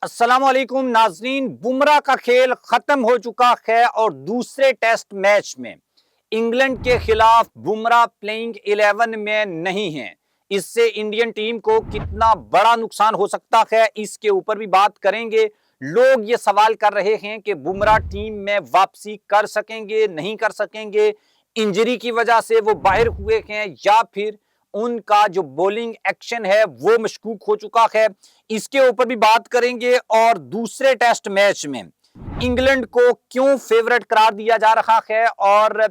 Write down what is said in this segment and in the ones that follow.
अस्सलाम वालेकुम नाजरीन। बुमराह का खेल खत्म हो चुका है और दूसरे टेस्ट मैच में इंग्लैंड के खिलाफ बुमराह प्लेइंग 11 में नहीं है। इससे इंडियन टीम को कितना बड़ा नुकसान हो सकता है, इसके ऊपर भी बात करेंगे। लोग ये सवाल कर रहे हैं कि बुमराह टीम में वापसी कर सकेंगे, नहीं कर सकेंगे, इंजरी की वजह से वो बाहर हुए हैं या फिर उनका जो बॉलिंग एक्शन है वो मशकूक हो चुका है। इसके ऊपर भी बात करेंगे। और दूसरे टेस्ट मैच में इंग्लैंड को क्यों फेवरेट करार दिया जा रहा है और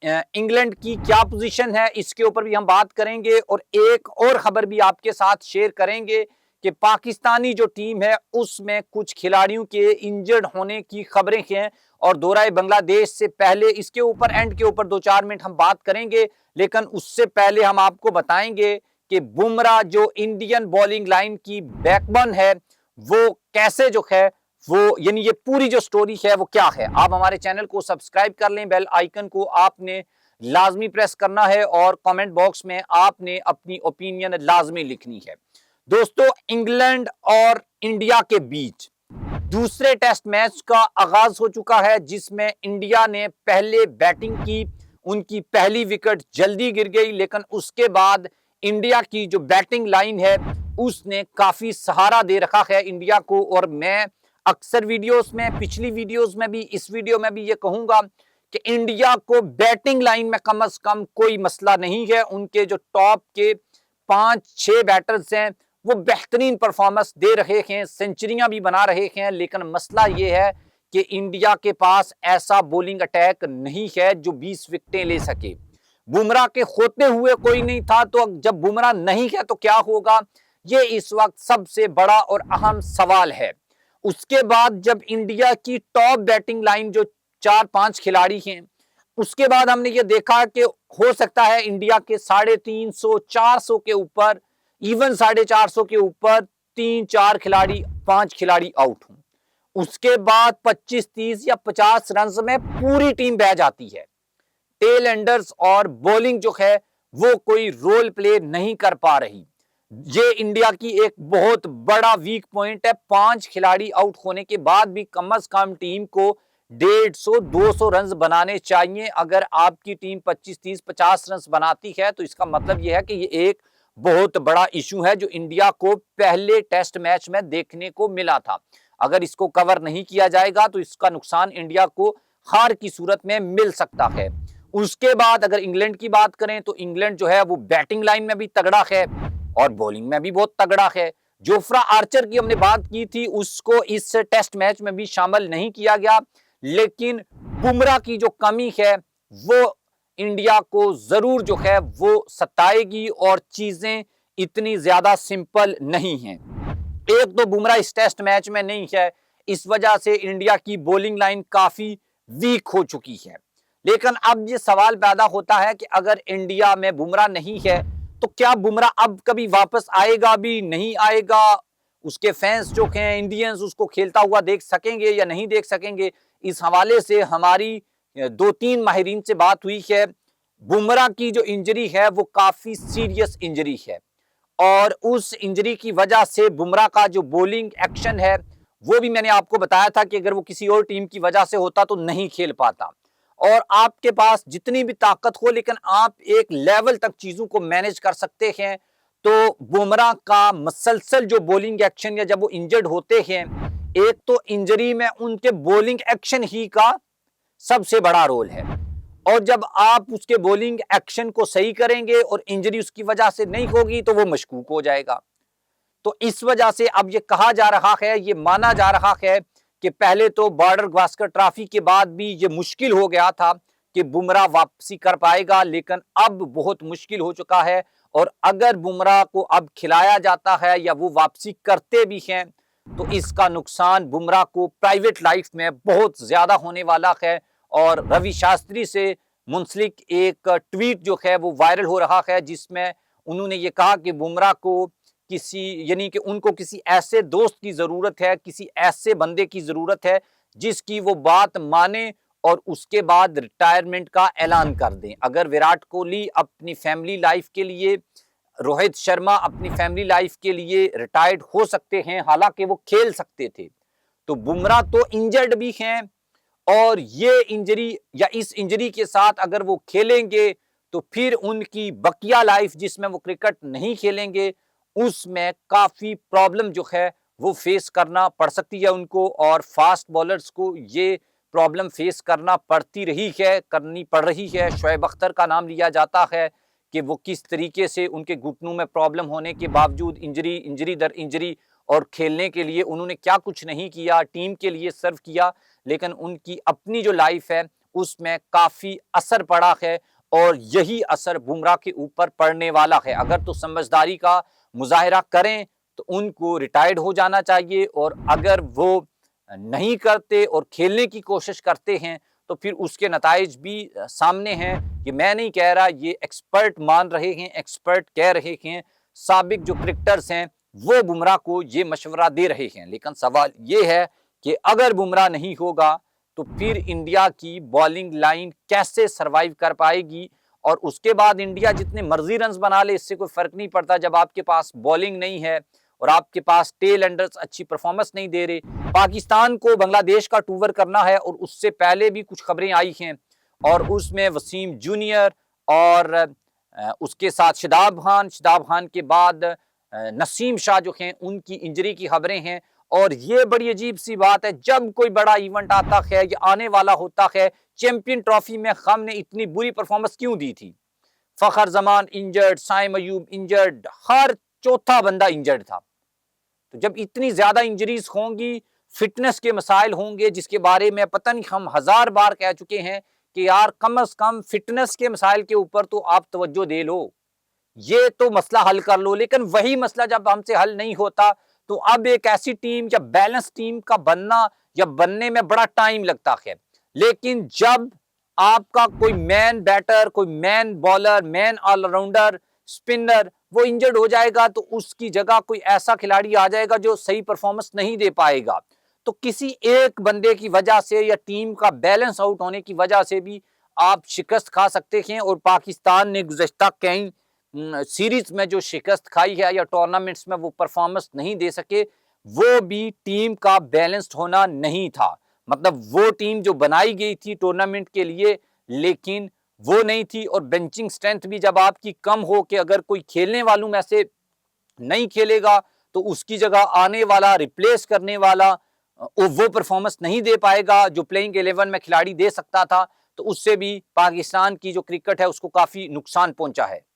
इंग्लैंड की क्या पोजीशन है, इसके ऊपर भी हम बात करेंगे। और एक और खबर भी आपके साथ शेयर करेंगे कि पाकिस्तानी जो टीम है उसमें कुछ खिलाड़ियों के इंजर्ड होने की खबरें हैं और दौरा बांग्लादेश से पहले इसके ऊपर एंड के ऊपर 2-4 मिनट हम बात करेंगे। लेकिन उससे पहले हम आपको बताएंगे कि बुमराह जो इंडियन बॉलिंग लाइन की बैकबोन है वो कैसे जो है वो यानी ये पूरी जो स्टोरी है वो क्या है। आप हमारे चैनल को सब्सक्राइब कर लें, बेल आइकन को आपने लाजमी प्रेस करना है और कमेंट बॉक्स में आपने अपनी ओपिनियन लाजमी लिखनी है। दोस्तों, इंग्लैंड और इंडिया के बीच दूसरे टेस्ट मैच का आगाज हो चुका है जिसमें इंडिया ने पहले बैटिंग की, उनकी पहली विकेट जल्दी गिर गई, लेकिन उसके बाद इंडिया की जो बैटिंग लाइन है उसने काफी सहारा दे रखा है इंडिया को। और मैं अक्सर वीडियोस में, पिछली वीडियोस में भी, इस वीडियो में भी ये कहूंगा कि इंडिया को बैटिंग लाइन में कम से कम कोई मसला नहीं है। उनके जो टॉप के 5-6 बैटर्स हैं वो बेहतरीन परफॉर्मेंस दे रहे हैं, सेंचुरियां भी बना रहे हैं। लेकिन मसला ये है कि इंडिया के पास ऐसा बॉलिंग अटैक नहीं है जो 20 विकेटें ले सके। बुमराह के होते हुए कोई नहीं था, तो जब बुमराह नहीं है तो क्या होगा, ये इस वक्त सबसे बड़ा और अहम सवाल है। उसके बाद जब इंडिया की टॉप बैटिंग लाइन जो 4-5 खिलाड़ी हैं, उसके बाद हमने ये देखा कि हो सकता है इंडिया के 350-400 के ऊपर, इवन 450 के ऊपर 3-4 खिलाड़ी, 5 खिलाड़ी आउट हों। उसके बाद 25-30 या 50 रन में पूरी टीम बह जाती है। टेल एंडर्स और बॉलिंग जो है वो कोई रोल प्ले नहीं कर पा रही। ये इंडिया की एक बहुत बड़ा वीक पॉइंट है। 5 खिलाड़ी आउट होने के बाद भी कम से कम टीम को 150-200 रन बनाने चाहिए। अगर आपकी टीम 25-30-50 रन बनाती है तो इसका मतलब यह है कि ये एक बहुत बड़ा इशू है जो इंडिया को पहले टेस्ट मैच में देखने को मिला था। अगर इसको कवर नहीं किया जाएगा तो इसका नुकसान इंडिया को हार की सूरत में मिल सकता है। उसके बाद अगर इंग्लैंड की बात करें तो इंग्लैंड जो है वो बैटिंग लाइन में भी तगड़ा है और बॉलिंग में भी बहुत तगड़ा है। जोफ्रा आर्चर की हमने बात की थी, उसको इस टेस्ट मैच में भी शामिल नहीं किया गया, लेकिन बुमराह की जो कमी है वो इंडिया को जरूर जो है वो सताएगी और चीजें इतनी ज्यादा सिंपल नहीं हैं। एक तो बुमराह इस टेस्ट मैच में नहीं है, इस वजह से इंडिया की बॉलिंग लाइन काफी वीक हो चुकी है। लेकिन अब ये सवाल पैदा होता है कि अगर इंडिया में बुमराह नहीं है तो क्या बुमराह अब कभी वापस आएगा भी नहीं आएगा, उसके फैंस जो हैं इंडियंस उसको खेलता हुआ देख सकेंगे या नहीं देख सकेंगे। इस हवाले से हमारी 2-3 माहिरीन से बात हुई है। बुमराह की जो इंजरी है वो काफी सीरियस इंजरी है और उस इंजरी की वजह से बुमराह का जो बॉलिंग एक्शन है वो भी मैंने आपको बताया था कि अगर वो किसी और टीम की वजह से होता तो नहीं खेल पाता। और आपके पास जितनी भी ताकत हो लेकिन आप एक लेवल तक चीजों को मैनेज कर सकते हैं। तो बुमराह का मसलसल जो बॉलिंग एक्शन या जब वो इंजर्ड होते हैं, एक तो इंजरी में उनके बॉलिंग एक्शन ही का सबसे बड़ा रोल है और जब आप उसके बॉलिंग एक्शन को सही करेंगे और इंजरी उसकी वजह से नहीं होगी तो वो मशकूक हो जाएगा। तो इस वजह से अब ये कहा जा रहा है, ये माना जा रहा है कि पहले तो बॉर्डर गावस्कर ट्रॉफी के बाद भी ये मुश्किल हो गया था कि बुमराह वापसी कर पाएगा, लेकिन अब बहुत मुश्किल हो चुका है। और अगर बुमराह को अब खिलाया जाता है या वो वापसी करते भी हैं तो इसका नुकसान बुमराह को प्राइवेट लाइफ में बहुत ज्यादा होने वाला है। और रवि शास्त्री से मुंसलिक एक ट्वीट जो है वो वायरल हो रहा है जिसमें उन्होंने ये कहा कि बुमराह को किसी यानी कि उनको किसी ऐसे दोस्त की जरूरत है, किसी ऐसे बंदे की जरूरत है जिसकी वो बात माने और उसके बाद रिटायरमेंट का ऐलान कर दें। अगर विराट कोहली अपनी फैमिली लाइफ के लिए रोहित शर्मा अपनी फैमिली लाइफ के लिए रिटायर्ड हो सकते हैं, हालांकि वो खेल सकते थे। तो बुमराह तो इंजर्ड भी हैं, और ये इंजरी या इस इंजरी के साथ अगर वो खेलेंगे तो फिर उनकी बकिया लाइफ जिसमें वो क्रिकेट नहीं खेलेंगे, उसमें काफी प्रॉब्लम जो है वो फेस करना पड़ सकती है उनको। और फास्ट बॉलर्स को ये प्रॉब्लम फेस करनी पड़ रही है। शोएब अख्तर का नाम लिया जाता है कि वो किस तरीके से उनके घुटनों में प्रॉब्लम होने के बावजूद इंजरी दर इंजरी और खेलने के लिए उन्होंने क्या कुछ नहीं किया, टीम के लिए सर्व किया, लेकिन उनकी अपनी जो लाइफ है उसमें काफी असर पड़ा है, और यही असर बुमराह के ऊपर पड़ने वाला है। अगर तो समझदारी का मुजाहिरा करें तो उनको रिटायर्ड हो जाना चाहिए, और अगर वो नहीं करते और खेलने की कोशिश करते हैं तो फिर उसके नताइज भी सामने हैं। ये मैं नहीं कह रहा, ये एक्सपर्ट मान रहे हैं, एक्सपर्ट कह रहे हैं, साबिक जो क्रिकेटर्स हैं वो बुमराह को ये मशवरा दे रहे हैं। लेकिन सवाल ये है कि अगर बुमराह नहीं होगा तो फिर इंडिया की बॉलिंग लाइन कैसे सरवाइव कर पाएगी। और उसके बाद इंडिया जितने मर्जी रन बना ले इससे कोई फर्क नहीं पड़ता, जब आपके पास बॉलिंग नहीं है और आपके पास टेल एंडर्स अच्छी परफॉर्मेंस नहीं दे रहे। पाकिस्तान को बांग्लादेश का टूर करना है, और उससे पहले भी कुछ खबरें आई हैं, और उसमें वसीम जूनियर और उसके साथ शादाब खान के बाद नसीम शाह जो हैं उनकी इंजरी की खबरें हैं। और ये बड़ी अजीब सी बात है, जब कोई बड़ा इवेंट आता है या आने वाला होता है, चैंपियन ट्रॉफी में खम ने इतनी बुरी परफॉर्मेंस क्यों दी थी? फखर जमान इंजर्ड, साइम अयूब इंजर्ड, हर चौथा बंदा इंजर्ड था। तो जब इतनी ज्यादा इंजरीज होंगी, फिटनेस के मसाइल होंगे, जिसके बारे में पता नहीं हम 1000 बार कह चुके हैं कि यार कम से कम फिटनेस के मसाइल के ऊपर तो आप तवज्जो दे लो, ये तो मसला हल कर लो। लेकिन वही मसला जब हमसे हल नहीं होता तो अब एक ऐसी टीम या बैलेंस टीम का बनना या बनने में बड़ा टाइम लगता है। लेकिन जब आपका कोई मैन बैटर, कोई main bowler, main allrounder, spinner वो इंजर्ड हो जाएगा तो उसकी जगह कोई ऐसा खिलाड़ी आ जाएगा जो सही परफॉर्मेंस नहीं दे पाएगा। तो किसी एक बंदे की वजह से या टीम का बैलेंस आउट होने की वजह से भी आप शिकस्त खा सकते हैं। और पाकिस्तान ने गुज़श्ता कई सीरीज में जो शिकस्त खाई है या टूर्नामेंट्स में वो परफॉर्मेंस नहीं दे सके, वो भी टीम का बैलेंस्ड होना नहीं था। मतलब वो टीम जो बनाई गई थी टूर्नामेंट के लिए, लेकिन वो नहीं थी। और बेंचिंग स्ट्रेंथ भी जब आपकी कम हो कि अगर कोई खेलने वालों में से नहीं खेलेगा तो उसकी जगह आने वाला, रिप्लेस करने वाला वो परफॉर्मेंस नहीं दे पाएगा जो प्लेइंग 11 में खिलाड़ी दे सकता था। तो उससे भी पाकिस्तान की जो क्रिकेट है उसको काफी नुकसान पहुंचा है।